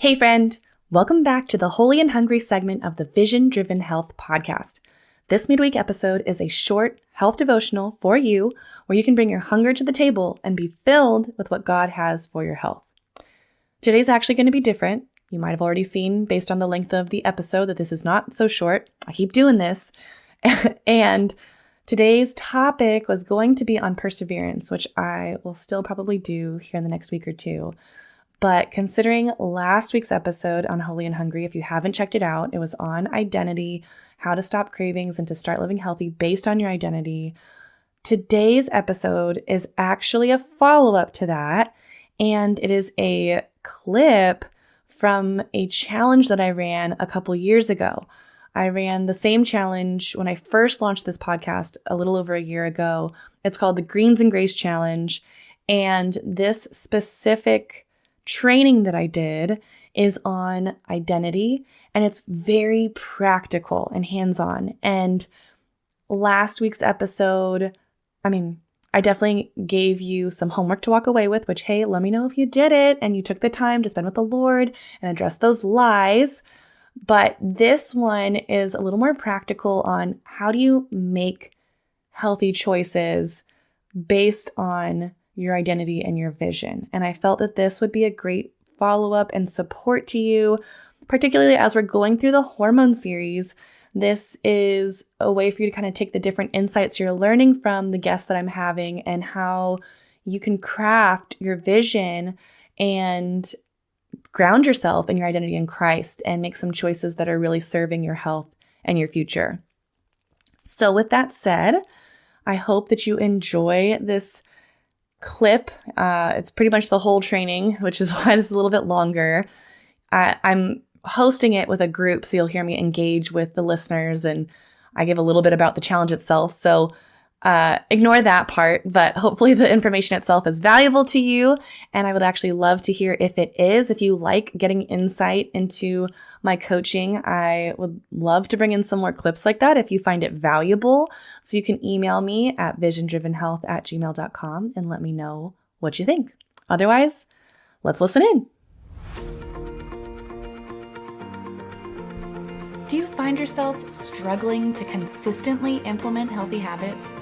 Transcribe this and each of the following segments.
Hey friend, welcome back to the Holy and Hungry segment of the Vision Driven Health podcast. This midweek episode is a short health devotional for you where you can bring your hunger to the table and be filled with what God has for your health. Today's actually going to be different. You might have already seen based on the length of the episode that this is not so short. I keep doing this. And today's topic was going to be on perseverance, which I will still probably do here in the next week or two. But considering last week's episode on Holy and Hungry, if you haven't checked it out, it was on identity, how to stop cravings and to start living healthy based on your identity. Today's episode is actually a follow-up to that, and it is a clip from a challenge that I ran a couple years ago. I ran the same challenge when I first launched this podcast a little over a year ago. It's called the Greens and Grace Challenge, and this specific training that I did is on identity, and it's very practical and hands-on. And last week's episode, I definitely gave you some homework to walk away with, which, hey, let me know if you did it and you took the time to spend with the Lord and address those lies. But this one is a little more practical on how do you make healthy choices based on your identity and your vision. And I felt that this would be a great follow-up and support to you, particularly as we're going through the hormone series. This is a way for you to kind of take the different insights you're learning from the guests that I'm having and how you can craft your vision and ground yourself in your identity in Christ and make some choices that are really serving your health and your future. So with that said, I hope that you enjoy this clip. It's pretty much the whole training, which is why this is a little bit longer. I'm hosting it with a group, so you'll hear me engage with the listeners, and I give a little bit about the challenge itself. So ignore that part, but hopefully the information itself is valuable to you. And I would actually love to hear if it is. If you like getting insight into my coaching, I would love to bring in some more clips like that if you find it valuable. So you can email me at visiondrivenhealth@gmail.com and let me know what you think. Otherwise, let's listen in. Do you find yourself struggling to consistently implement healthy habits?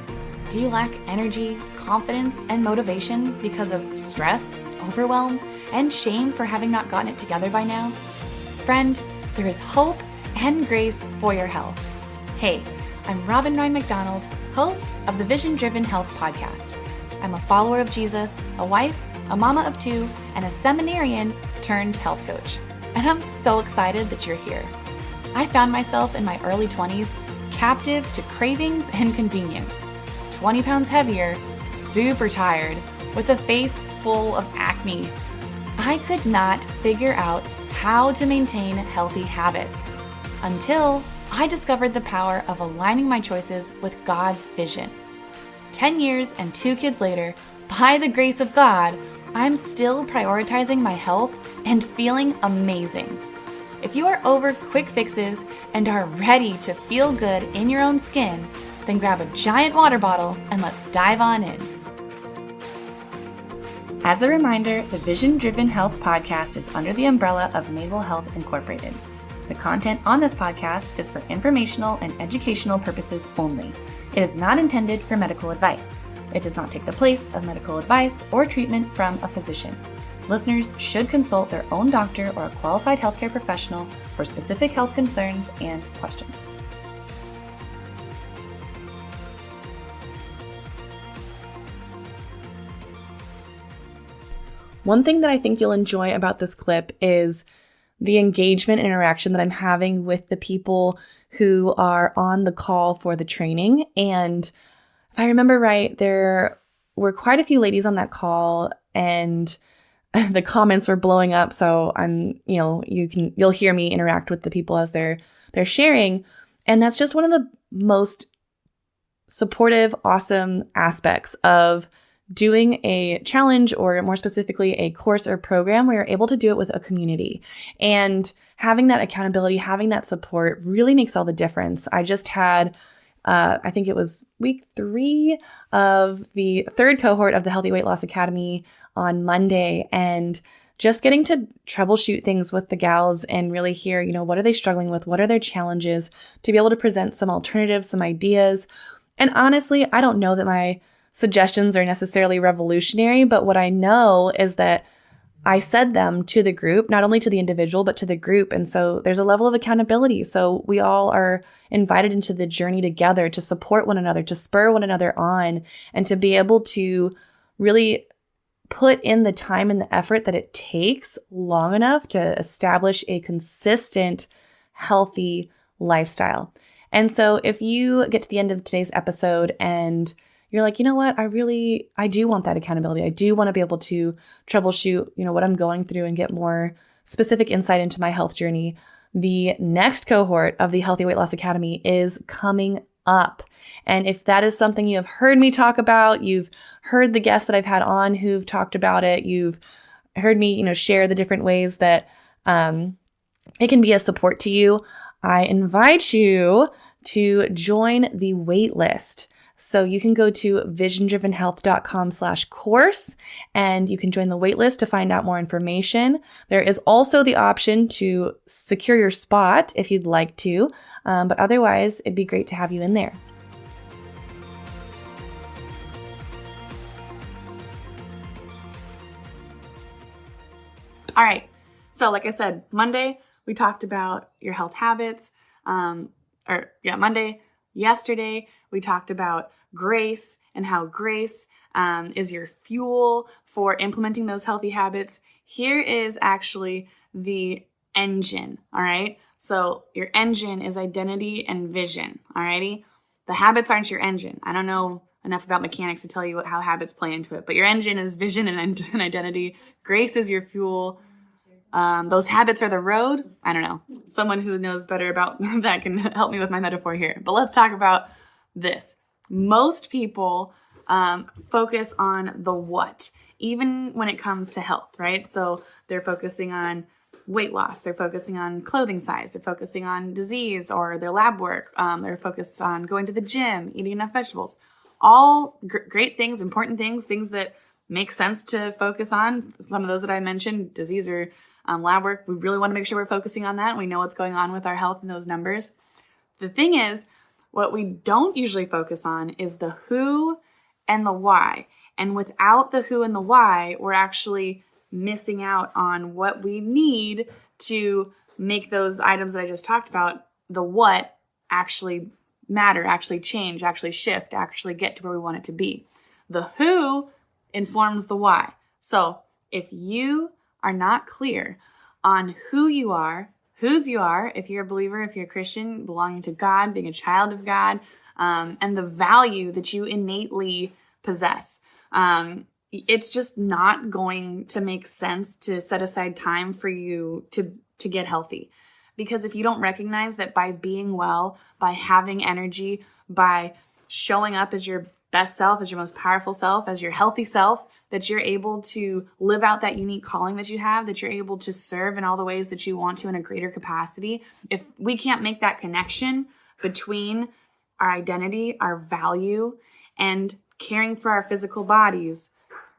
Do you lack energy, confidence, and motivation because of stress, overwhelm, and shame for having not gotten it together by now? Friend, there is hope and grace for your health. Hey, I'm Robin Ryan McDonald, host of the Vision Driven Health podcast. I'm a follower of Jesus, a wife, a mama of two, and a seminarian turned health coach. And I'm so excited that you're here. I found myself in my early 20s captive to cravings and convenience. 20 pounds heavier, super tired, with a face full of acne. I could not figure out how to maintain healthy habits until I discovered the power of aligning my choices with God's vision. 10 years and 2 kids later, by the grace of God, I'm still prioritizing my health and feeling amazing. If you are over quick fixes and are ready to feel good in your own skin, then grab a giant water bottle and let's dive on in. As a reminder, the Vision Driven Health podcast is under the umbrella of Naval Health Incorporated. The content on this podcast is for informational and educational purposes only. It is not intended for medical advice. It does not take the place of medical advice or treatment from a physician. Listeners should consult their own doctor or a qualified healthcare professional for specific health concerns and questions. One thing that I think you'll enjoy about this clip is the engagement and interaction that I'm having with the people who are on the call for the training. And if I remember right, there were quite a few ladies on that call, and the comments were blowing up. So you'll hear me interact with the people as they're sharing. And that's just one of the most supportive, awesome aspects of doing a challenge, or more specifically a course or program where you're able to do it with a community. And having that accountability, having that support really makes all the difference. I just had, I think it was week 3 of the third cohort of the Healthy Weight Loss Academy on Monday. And just getting to troubleshoot things with the gals and really hear, what are they struggling with? What are their challenges? To be able to present some alternatives, some ideas. And honestly, I don't know that my suggestions are necessarily revolutionary, but what I know is that I said them to the group, not only to the individual, but to the group. And so there's a level of accountability. So we all are invited into the journey together to support one another, to spur one another on, and to be able to really put in the time and the effort that it takes long enough to establish a consistent, healthy lifestyle. And so if you get to the end of today's episode and you're like, you know what, I do want that accountability. I do want to be able to troubleshoot, what I'm going through and get more specific insight into my health journey. The next cohort of the Healthy Weight Loss Academy is coming up. And if that is something you have heard me talk about, you've heard the guests that I've had on who've talked about it, you've heard me, share the different ways that it can be a support to you, I invite you to join the wait list. So you can go to visiondrivenhealth.com/course and you can join the waitlist to find out more information. There is also the option to secure your spot if you'd like to, but otherwise it'd be great to have you in there. All right. So like I said, Monday, we talked about your health habits. Monday. Yesterday, we talked about grace and how grace is your fuel for implementing those healthy habits. Here is actually the engine, all right? So your engine is identity and vision, all righty? The habits aren't your engine. I don't know enough about mechanics to tell you how habits play into it, but your engine is vision and identity. Grace is your fuel. Those habits are the road. I don't know. Someone who knows better about that can help me with my metaphor here. But let's talk about this. Most people focus on the what, even when it comes to health, right? So they're focusing on weight loss. They're focusing on clothing size. They're focusing on disease or their lab work. They're focused on going to the gym, eating enough vegetables. All great things, important things that make sense to focus on. Some of those that I mentioned, disease or lab work, we really want to make sure we're focusing on that. We know what's going on with our health and those numbers. The thing is, what we don't usually focus on is the who and the why. And without the who and the why, we're actually missing out on what we need to make those items that I just talked about, the what, actually matter, actually change, actually shift, actually get to where we want it to be. The who informs the why. So if you are not clear on who you are, whose you are, if you're a believer, if you're a Christian, belonging to God, being a child of God, and the value that you innately possess, it's just not going to make sense to set aside time for you to get healthy. Because if you don't recognize that by being well, by having energy, by showing up as your best self, as your most powerful self, as your healthy self, that you're able to live out that unique calling that you have, that you're able to serve in all the ways that you want to in a greater capacity. If we can't make that connection between our identity, our value, and caring for our physical bodies,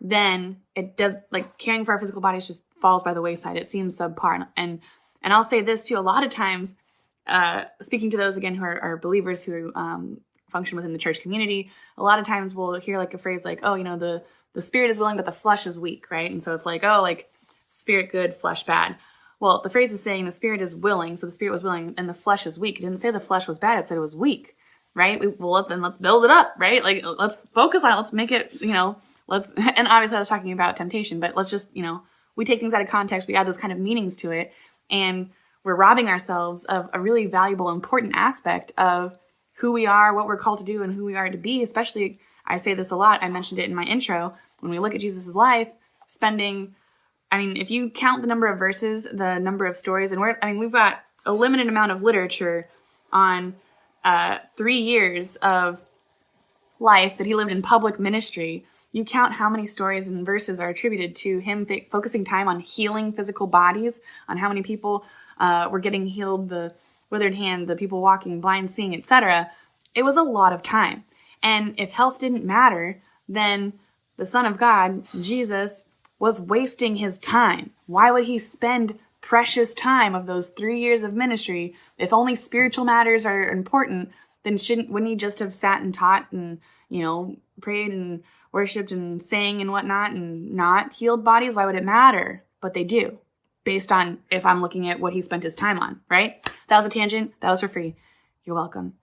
then it does, like, caring for our physical bodies just falls by the wayside. It seems subpar. And I'll say this too, a lot of times, speaking to those again who are believers who function within the church community, a lot of times we'll hear like a phrase like, oh, the spirit is willing, but the flesh is weak, right? And so it's like, oh, like spirit good, flesh bad. Well, the phrase is saying the spirit is willing, so the spirit was willing, and the flesh is weak. It didn't say the flesh was bad, it said it was weak, right? Then let's build it up, right? Like, let's focus on it, let's make it, and obviously I was talking about temptation, but let's just, we take things out of context, we add those kind of meanings to it, and we're robbing ourselves of a really valuable, important aspect of who we are, what we're called to do, and who we are to be. Especially, I say this a lot, I mentioned it in my intro, when we look at Jesus' life, if you count the number of verses, the number of stories, and we've got a limited amount of literature on 3 years of life that he lived in public ministry. You count how many stories and verses are attributed to him focusing time on healing physical bodies, on how many people were getting healed, the withered hand, the people walking, blind seeing, etc. It was a lot of time. And if health didn't matter, then the Son of God, Jesus, was wasting his time. Why would he spend precious time of those 3 years of ministry? If only spiritual matters are important, then wouldn't he just have sat and taught and, prayed and worshiped and sang and whatnot and not healed bodies? Why would it matter? But they do, based on if I'm looking at what he spent his time on, right? That was a tangent. That was for free. You're welcome.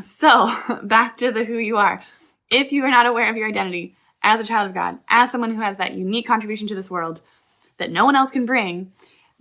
So back to the who you are. If you are not aware of your identity as a child of God, as someone who has that unique contribution to this world that no one else can bring,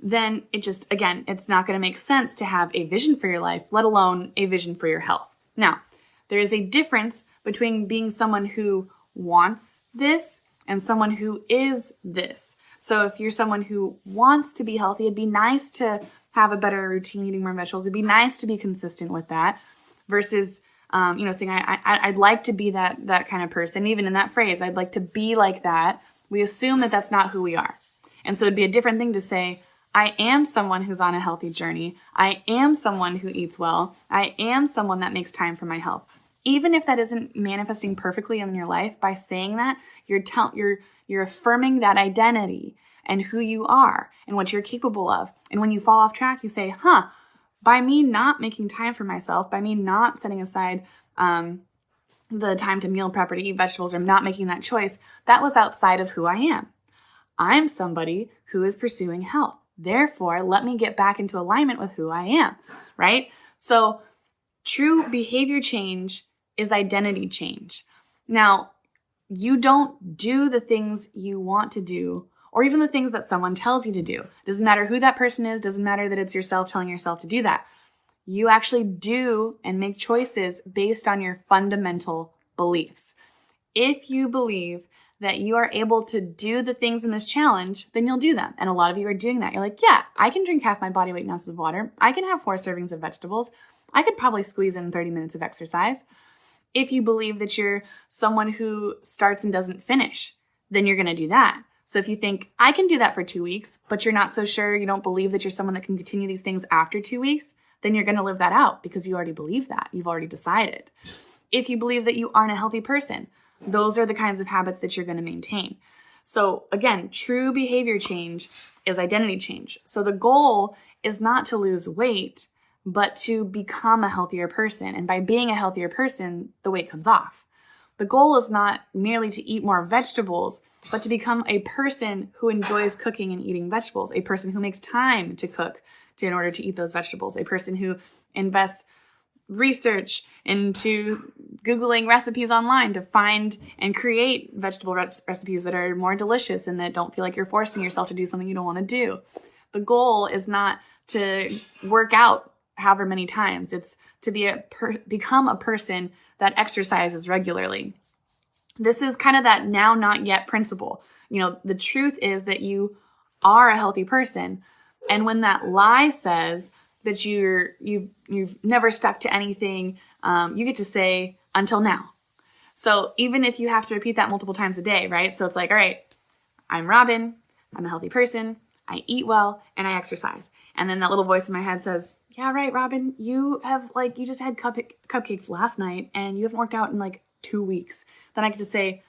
then it's not going to make sense to have a vision for your life, let alone a vision for your health. Now, there is a difference between being someone who wants this and someone who is this. So if you're someone who wants to be healthy, it'd be nice to have a better routine eating more vegetables. It'd be nice to be consistent with that versus, saying I'd like to be that kind of person. Even in that phrase, I'd like to be like that. We assume that that's not who we are. And so it'd be a different thing to say, I am someone who's on a healthy journey. I am someone who eats well. I am someone that makes time for my health. Even if that isn't manifesting perfectly in your life, by saying that, you're affirming that identity and who you are and what you're capable of. And when you fall off track, you say, by me not making time for myself, by me not setting aside the time to meal prep or to eat vegetables or not making that choice, that was outside of who I am. I'm somebody who is pursuing health. Therefore, let me get back into alignment with who I am, right? So true behavior change is identity change. Now, you don't do the things you want to do or even the things that someone tells you to do. Doesn't matter who that person is. Doesn't matter that it's yourself telling yourself to do that. You actually do and make choices based on your fundamental beliefs. If you believe that you are able to do the things in this challenge, then you'll do them. And a lot of you are doing that. You're like, yeah, I can drink half my body weight in ounces of water. I can have 4 servings of vegetables. I could probably squeeze in 30 minutes of exercise. If you believe that you're someone who starts and doesn't finish, then you're going to do that. So if you think, I can do that for 2 weeks, but you're not so sure, you don't believe that you're someone that can continue these things after 2 weeks, then you're going to live that out because you already believe that. You've already decided. If you believe that you aren't a healthy person, those are the kinds of habits that you're going to maintain. So again, true behavior change is identity change. So the goal is not to lose weight, but to become a healthier person. And by being a healthier person, the weight comes off. The goal is not merely to eat more vegetables, but to become a person who enjoys cooking and eating vegetables, a person who makes time to cook in order to eat those vegetables, a person who invests research into Googling recipes online to find and create vegetable recipes that are more delicious and that don't feel like you're forcing yourself to do something you don't want to do. The goal is not to work out however many times. It's to become a person that exercises regularly. This is kind of that now, not yet principle. The truth is that you are a healthy person. And when that lie says that you've never stuck to anything, you get to say until now. So even if you have to repeat that multiple times a day, right? So it's like, all right, I'm Robin, I'm a healthy person, I eat well, and I exercise. And then that little voice in my head says, yeah, right, Robin, you just had cupcakes last night and you haven't worked out in 2 weeks. Then I get to say,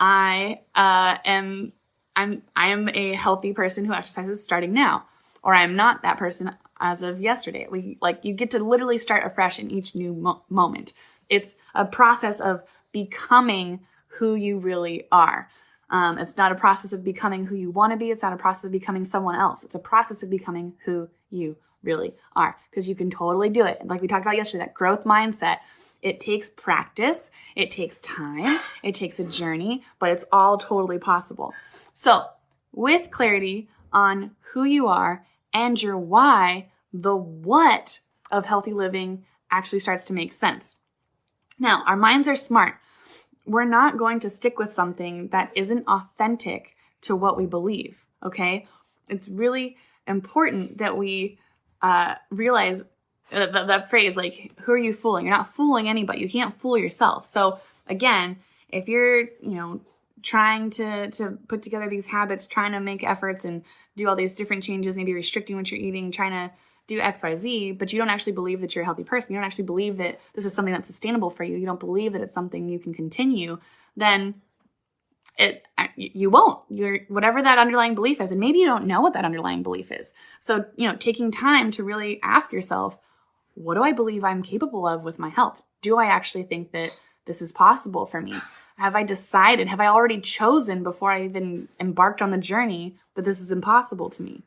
I am a healthy person who exercises starting now, or I'm not that person as of yesterday. You get to literally start afresh in each new moment. It's a process of becoming who you really are. It's not a process of becoming who you want to be. It's not a process of becoming someone else. It's a process of becoming who you really are, because you can totally do it. Like we talked about yesterday, that growth mindset, it takes practice, it takes time, it takes a journey, but it's all totally possible. So with clarity on who you are and your why, the what of healthy living actually starts to make sense. Now, our minds are smart. We're not going to stick with something that isn't authentic to what we believe, okay? It's really important that we realize that phrase, who are you fooling? You're not fooling anybody. You can't fool yourself. So again, if you're, trying to put together these habits, trying to make efforts and do all these different changes, maybe restricting what you're eating, trying to do X, Y, Z, but you don't actually believe that you're a healthy person, you don't actually believe that this is something that's sustainable for you, you don't believe that it's something you can continue, then you won't. Whatever that underlying belief is, and maybe you don't know what that underlying belief is. So, taking time to really ask yourself, what do I believe I'm capable of with my health? Do I actually think that this is possible for me? Have I decided, have I already chosen before I even embarked on the journey that this is impossible to me?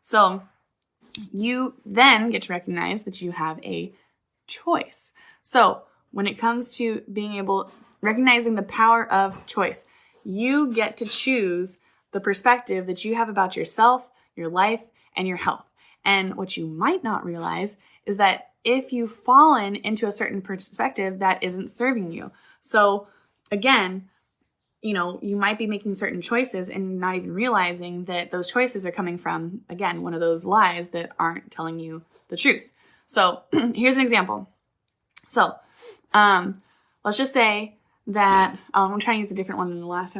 So you then get to recognize that you have a choice. So when it comes to recognizing the power of choice, you get to choose the perspective that you have about yourself, your life, and your health. And what you might not realize is that if you've fallen into a certain perspective, that isn't serving you. So again, you might be making certain choices and not even realizing that those choices are coming from, again, one of those lies that aren't telling you the truth. So here's an example. So let's just say that I'm trying to use a different one than the last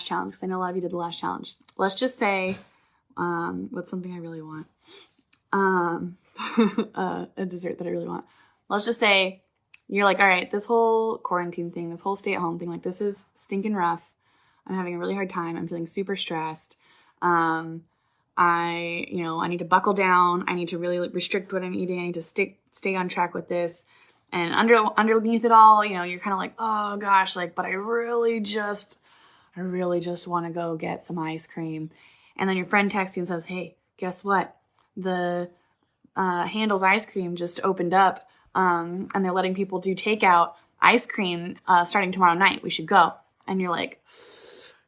challenge, because I know a lot of you did the last challenge. Let's just say, what's something I really want? A dessert that I really want. Let's just say you're like, all right, this whole quarantine thing, this whole stay-at-home thing, like, this is stinking rough. I'm having a really hard time. I'm feeling super stressed. I need to buckle down. I need to really restrict what I'm eating. I need to stay on track with this. And underneath it all, you're kind of like, oh gosh, but I really just want to go get some ice cream. And then your friend texts you and says, hey, guess what? The Handel's ice cream just opened up, and they're letting people do takeout ice cream starting tomorrow night. We should go. And you're like,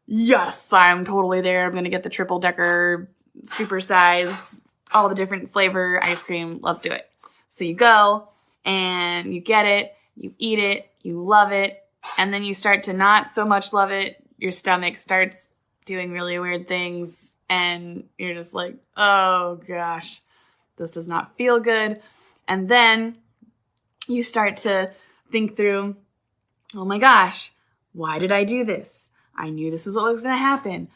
yes, I'm totally there. I'm going to get the triple decker, super size, all the different flavor ice cream. Let's do it. So you go and you get it, you eat it, you love it, and then you start to not so much love it. Your stomach starts doing really weird things, and you're just like, oh gosh, this does not feel good. And then you start to think through, oh my gosh, why did I do this? I knew this is what was going to happen.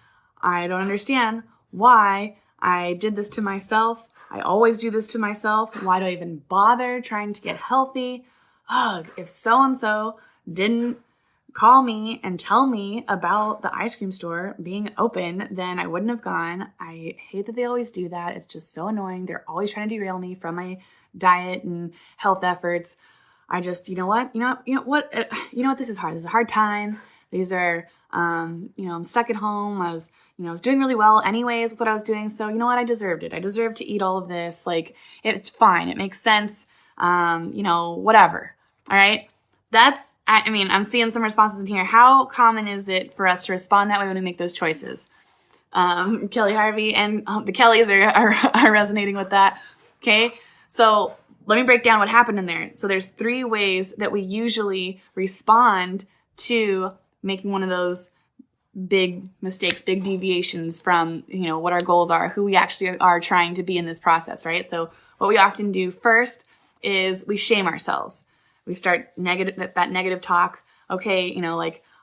I don't understand why I did this to myself. I always do this to myself. Why do I even bother trying to get healthy? Ugh, if so-and-so didn't call me and tell me about the ice cream store being open, then I wouldn't have gone. I hate that they always do that. It's just so annoying. They're always trying to derail me from my diet and health efforts. I just, you know what, this is hard. This is a hard time. These are, I'm stuck at home. I was doing really well anyways with what I was doing. So you know what? I deserved it. I deserved to eat all of this. It's fine. It makes sense. Whatever. All right. I'm seeing some responses in here. How common is it for us to respond that way when we make those choices? Kelly Harvey and the Kellys are resonating with that. Okay. So let me break down what happened in there. So there's 3 ways that we usually respond to making one of those big mistakes, big deviations from, what our goals are, who we actually are trying to be in this process, right? So what we often do first is we shame ourselves. We start that negative talk. Okay,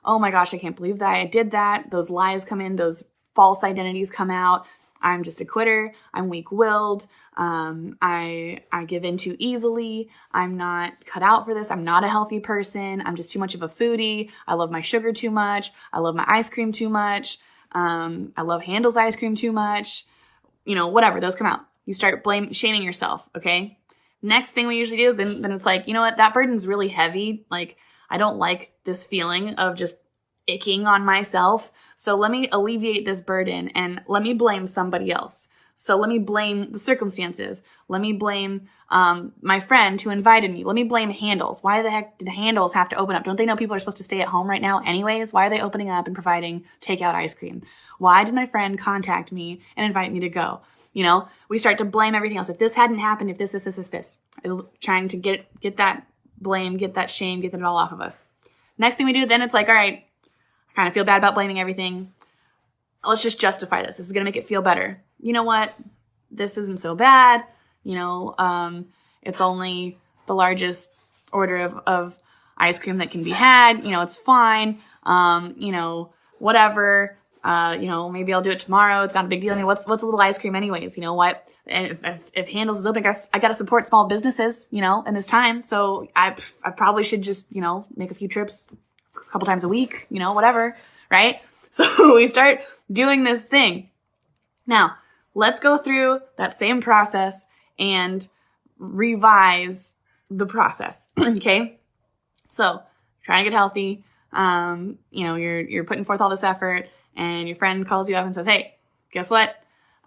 oh my gosh, I can't believe that I did that. Those lies come in, those false identities come out. I'm just a quitter. I'm weak-willed. I give in too easily. I'm not cut out for this. I'm not a healthy person. I'm just too much of a foodie. I love my sugar too much. I love my ice cream too much. I love Handel's ice cream too much. Whatever. Those come out. You start shaming yourself, okay? Next thing we usually do is then it's like, you know what? That burden's really heavy. I don't like this feeling of just icking on myself. So let me alleviate this burden and let me blame somebody else. So let me blame the circumstances. Let me blame my friend who invited me. Let me blame Handel's. Why the heck did Handel's have to open up? Don't they know people are supposed to stay at home right now anyways? Why are they opening up and providing takeout ice cream? Why did my friend contact me and invite me to go? We start to blame everything else. If this hadn't happened, if this. Trying to get that blame, get that shame, get it all off of us. Next thing we do, then it's like, all right, I kind of feel bad about blaming everything. Let's just justify this. This is going to make it feel better. You know what? This isn't so bad. It's only the largest order of ice cream that can be had. It's fine. Whatever. Maybe I'll do it tomorrow. It's not a big deal. What's a little ice cream anyways? What? If Handel's is open, I got to support small businesses, in this time. So I probably should just, make a few trips a couple times a week, whatever, right? So we start doing this thing. Now, let's go through that same process and revise the process. Okay. So trying to get healthy. You're putting forth all this effort and your friend calls you up and says, hey, guess what?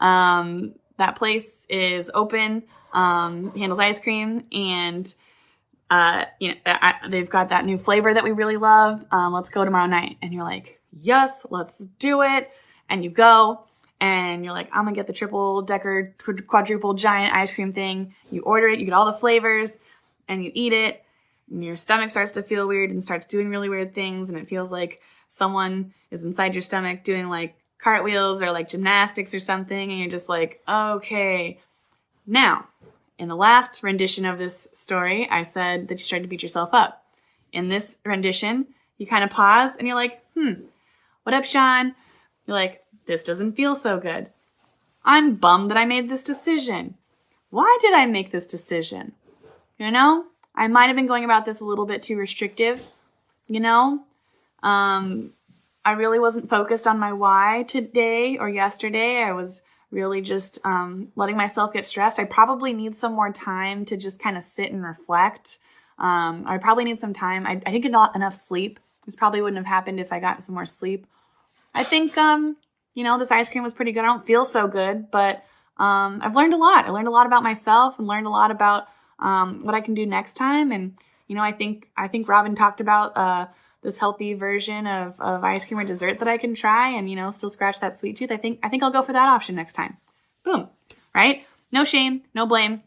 That place is open, handles ice cream, and, they've got that new flavor that we really love. Let's go tomorrow night. And you're like, yes, let's do it. And you go and you're like, I'm gonna get the triple decker, quadruple giant ice cream thing. You order it, you get all the flavors and you eat it. And your stomach starts to feel weird and starts doing really weird things. And it feels like someone is inside your stomach doing like cartwheels or like gymnastics or something. And you're just like, okay. Now, in the last rendition of this story, I said that you started to beat yourself up. In this rendition, you kind of pause and you're like, what up, Sean? You're like, this doesn't feel so good. I'm bummed that I made this decision. Why did I make this decision? I might have been going about this a little bit too restrictive. I really wasn't focused on my why today or yesterday. I was really just letting myself get stressed. I probably need some more time to just kind of sit and reflect. I probably need some time. I didn't get enough sleep. This probably wouldn't have happened if I got some more sleep. I think, this ice cream was pretty good. I don't feel so good, but I've learned a lot. I learned a lot about myself and learned a lot about what I can do next time. And, I think Robin talked about this healthy version of ice cream or dessert that I can try and, still scratch that sweet tooth. I think I'll go for that option next time. Boom. Right? No shame, no blame,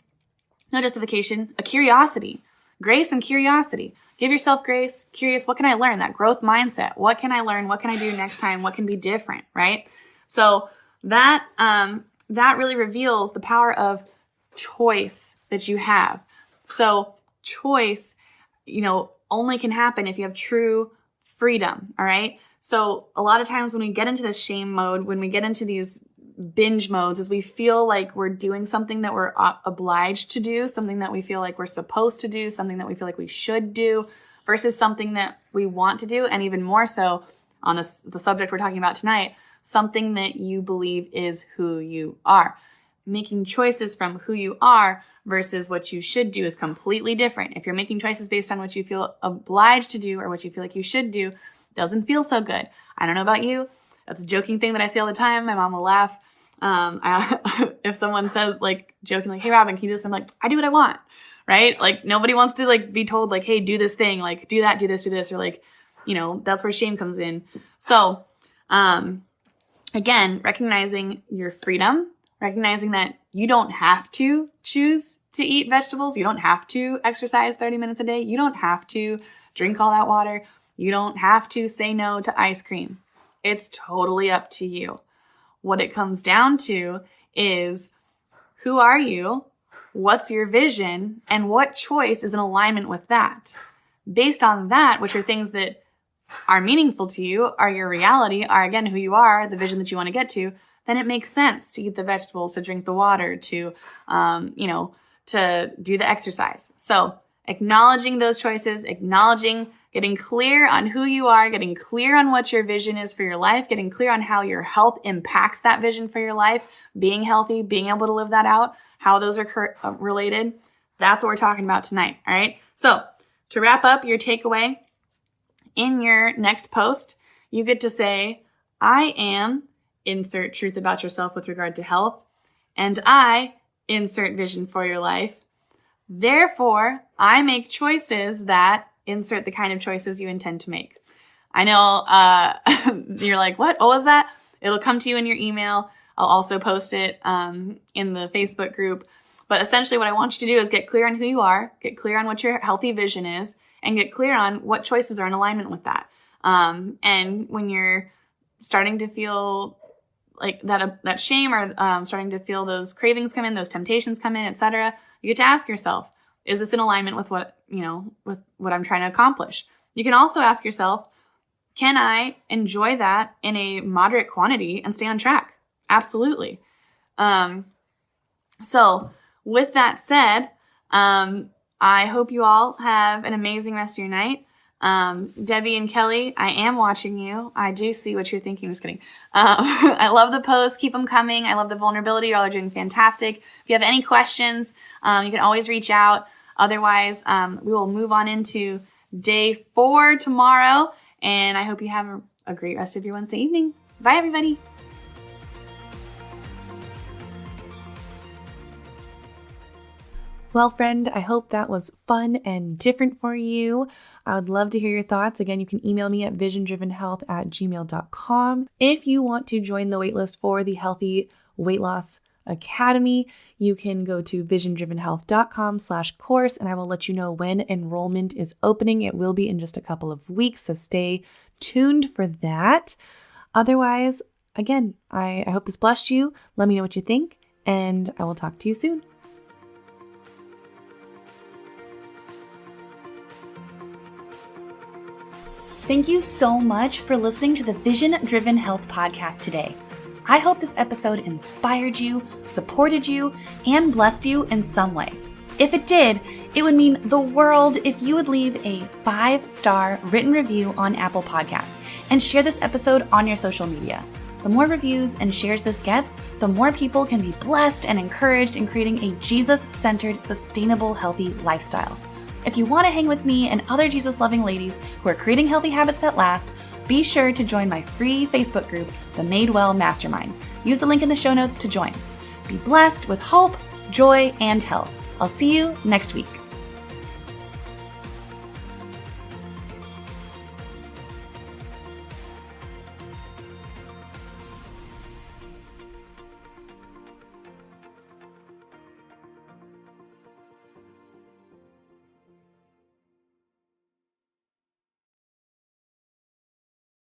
no justification, a curiosity, grace and curiosity. Give yourself grace, curious. What can I learn? That growth mindset. What can I learn? What can I do next time? What can be different? Right? So that really reveals the power of choice that you have. So choice, only can happen if you have true freedom. All right. So a lot of times when we get into this shame mode, when we get into these binge modes, is we feel like we're doing something that we're obliged to do, something that we feel like we're supposed to do, something that we feel like we should do versus something that we want to do. And even more so on the subject we're talking about tonight, something that you believe is who you are. Making choices from who you are versus what you should do is completely different. If you're making choices based on what you feel obliged to do or what you feel like you should do, doesn't feel so good. I don't know about you. That's a joking thing that I say all the time. My mom will laugh. If someone says like joking, like, hey, Robin, can you do this? I'm like, I do what I want, right? Like nobody wants to like be told like, hey, do this thing, like do that, do this, or like, that's where shame comes in. So, again, recognizing your freedom, recognizing that you don't have to choose to eat vegetables. You don't have to exercise 30 minutes a day. You don't have to drink all that water. You don't have to say no to ice cream. It's totally up to you. What it comes down to is who are you? What's your vision? And what choice is in alignment with that? Based on that, which are things that are meaningful to you, are your reality, are again who you are, the vision that you want to get to, then it makes sense to eat the vegetables, to drink the water, to, to do the exercise. So acknowledging those choices, getting clear on who you are, getting clear on what your vision is for your life, getting clear on how your health impacts that vision for your life, being healthy, being able to live that out, how those are related. That's what we're talking about tonight. All right. So to wrap up your takeaway, in your next post, you get to say, I am, insert truth about yourself with regard to health, and I, insert vision for your life. Therefore, I make choices that, insert the kind of choices you intend to make. I know you're like, what was that? It'll come to you in your email. I'll also post it in the Facebook group. But essentially what I want you to do is get clear on who you are, get clear on what your healthy vision is, and get clear on what choices are in alignment with that. And when you're starting to feel like that shame or starting to feel those cravings come in, those temptations come in, etc., you get to ask yourself, is this in alignment with what I'm trying to accomplish? You can also ask yourself, can I enjoy that in a moderate quantity and stay on track? Absolutely. So with that said, I hope you all have an amazing rest of your night. Debbie and Kelly, I am watching you. I do see what you're thinking. Just kidding. I love the posts. Keep them coming. I love the vulnerability. Y'all are doing fantastic. If you have any questions, you can always reach out. Otherwise, we will move on into day 4 tomorrow. And I hope you have a great rest of your Wednesday evening. Bye, everybody. Well, friend, I hope that was fun and different for you. I would love to hear your thoughts. Again, you can email me at visiondrivenhealth@gmail.com. If you want to join the waitlist for the Healthy Weight Loss Academy, you can go to visiondrivenhealth.com/course, and I will let you know when enrollment is opening. It will be in just a couple of weeks, so stay tuned for that. Otherwise, again, I hope this blessed you. Let me know what you think, and I will talk to you soon. Thank you so much for listening to the Vision Driven Health podcast today. I hope this episode inspired you, supported you, and blessed you in some way. If it did, it would mean the world if you would leave a 5-star written review on Apple Podcast and share this episode on your social media. The more reviews and shares this gets, the more people can be blessed and encouraged in creating a Jesus-centered, sustainable, healthy lifestyle. If you want to hang with me and other Jesus-loving ladies who are creating healthy habits that last, be sure to join my free Facebook group, the Made Well Mastermind. Use the link in the show notes to join. Be blessed with hope, joy, and health. I'll see you next week.